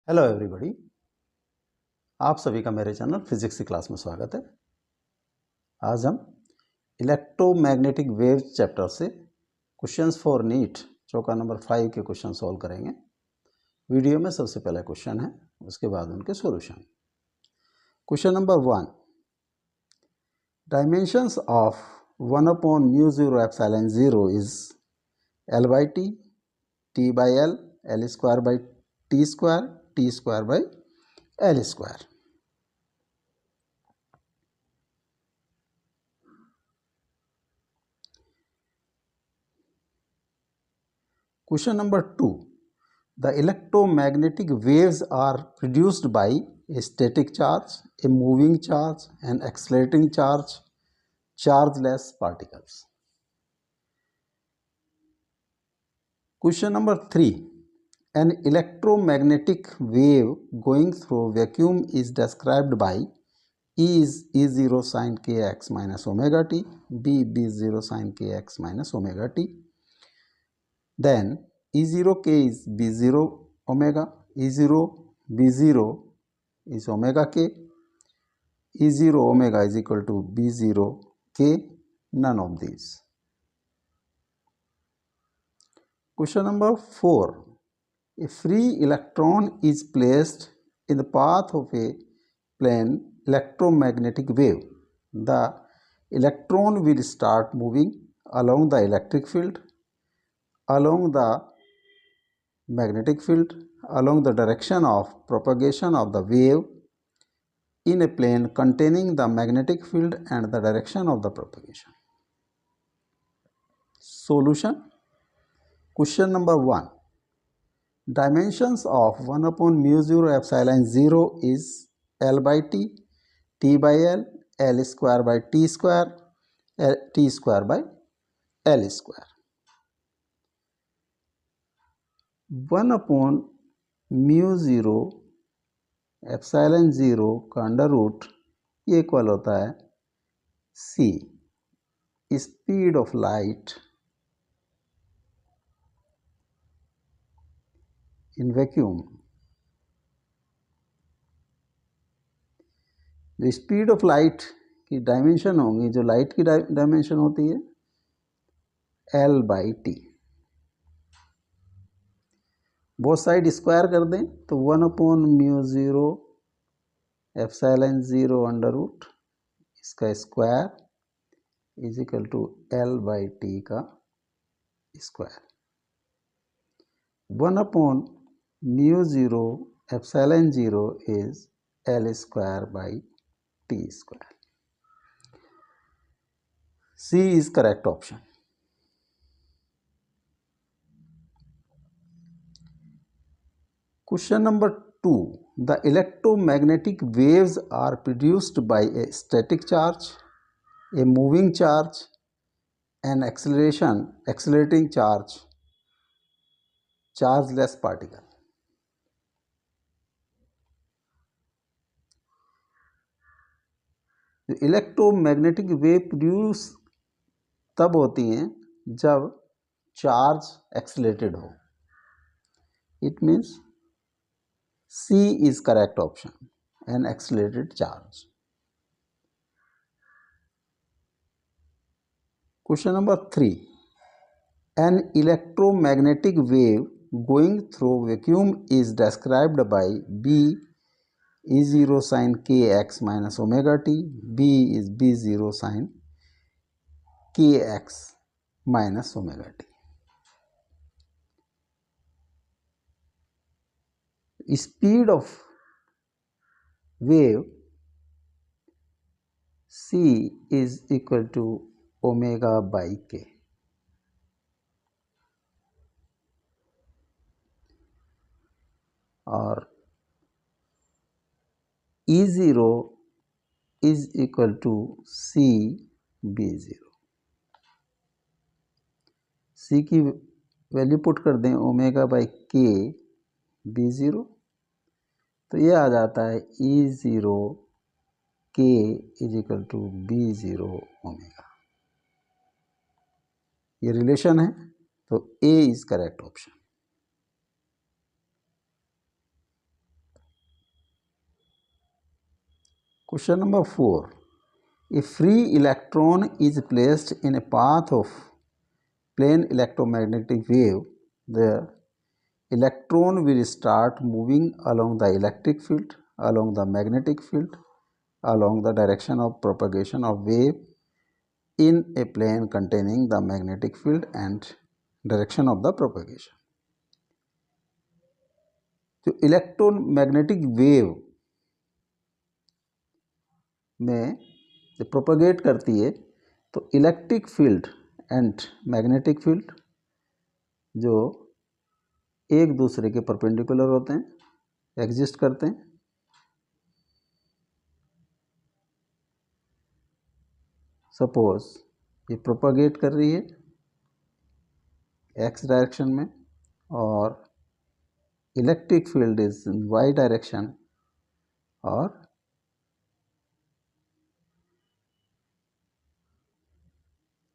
Hello everybody. आप सभी का मेरे चैनल फिजिक्स की क्लास में स्वागत है। आज हम इलेक्ट्रोमैग्नेटिक वेव्स चैप्टर से क्वेश्चंस फॉर नीट चौका नंबर 5 के क्वेश्चन सॉल्व करेंगे। वीडियो में सबसे पहला क्वेश्चन है, उसके बाद उनके solution. Question number 1, dimensions of 1/μ0 is L by T, T by L, L square by T square, T square by L square। Question number 2. The electromagnetic waves are produced by a static charge, a moving charge, an accelerating charge, chargeless particles. Question number 3. An electromagnetic wave going through vacuum is described by E is E0 sin kx minus omega t, B B0 sin kx minus omega t. Then E0k is B0 omega, E0 B0 is omega k, E0 omega is equal to B0 k, none of these. Question number 4. A free electron is placed in the path of a plane electromagnetic wave. The electron will start moving along the electric field, along the magnetic field, along the direction of propagation of the wave in a plane containing the magnetic field and the direction of the propagation. Solution. Question number 1. Dimensions of 1/μ0 is L by T, T by L, L square by T square, T square by L square. 1/μ0 epsilon 0 का under root ये equal होता है C, speed of light in vacuum. जो speed of light की dimension होंगी, जो light की dimension होती है L by T. Both side square कर दें तो 1/μ0 एप्सिलॉन 0 अंडर रूट इसका square is equal to L by T का square. 1/μ0 epsilon 0 is L square by T square. C is correct option. Question number 2. The electromagnetic waves are produced by a static charge, a moving charge, an accelerating charge, chargeless particle. Electromagnetic wave produce तब होती हैं जब charge accelerated हो। It means C is correct option, an accelerated charge. Question number 3. An electromagnetic wave going through vacuum is described by B E0 sin kx minus omega t, B is B0 sin kx minus omega t. Speed of wave C is equal to omega by k. और E0 is equal to C B0. C की value put कर दें omega by के B0, तो ये आ जाता है E0 k is equal to B0 omega. ये रिलेशन है, तो A is correct option. Question number 4. A free electron is placed in a path of plane electromagnetic wave. The electron will start moving along the electric field, along the magnetic field, along the direction of propagation of wave in a plane containing the magnetic field and direction of the propagation. जो electromagnetic wave में जब propagate करती है तो electric field and magnetic field जो एक दूसरे के परपेंडिकुलर होते हैं, एग्जिस्ट करते हैं. सपोज ये प्रोपगेट कर रही है एक्स डायरेक्शन में और electric field is in Y direction और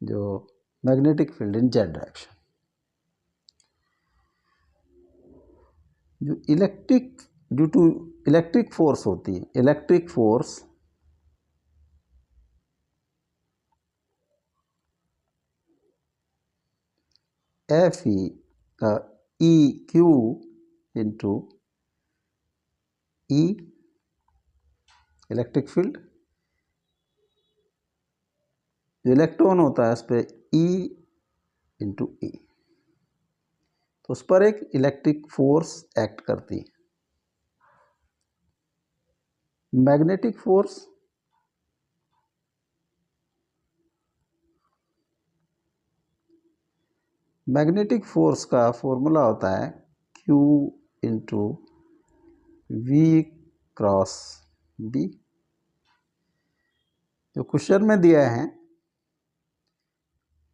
जो magnetic field in Z direction. जो ड्यू टू इलेक्ट्रिक फोर्स होती है, electric force F E Q into E electric field, जो इलेक्ट्रॉन होता है उस पर ई इंटू ई, तो उस पर एक इलेक्ट्रिक फोर्स एक्ट करती है. मैग्नेटिक फोर्स का फॉर्मूला होता है Q into V cross B. जो क्वेश्चन में दिया है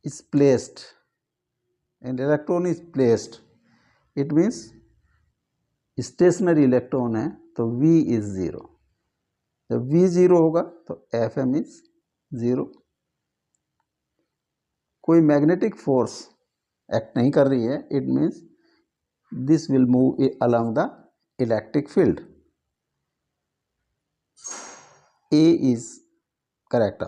is placed and electron is placed, it means stationary electron है तो V इज 0. जब V 0 होगा तो Fm इज 0. कोई मैग्नेटिक फोर्स एक्ट नहीं कर रही है, it means this will move along the electric field. A is correct.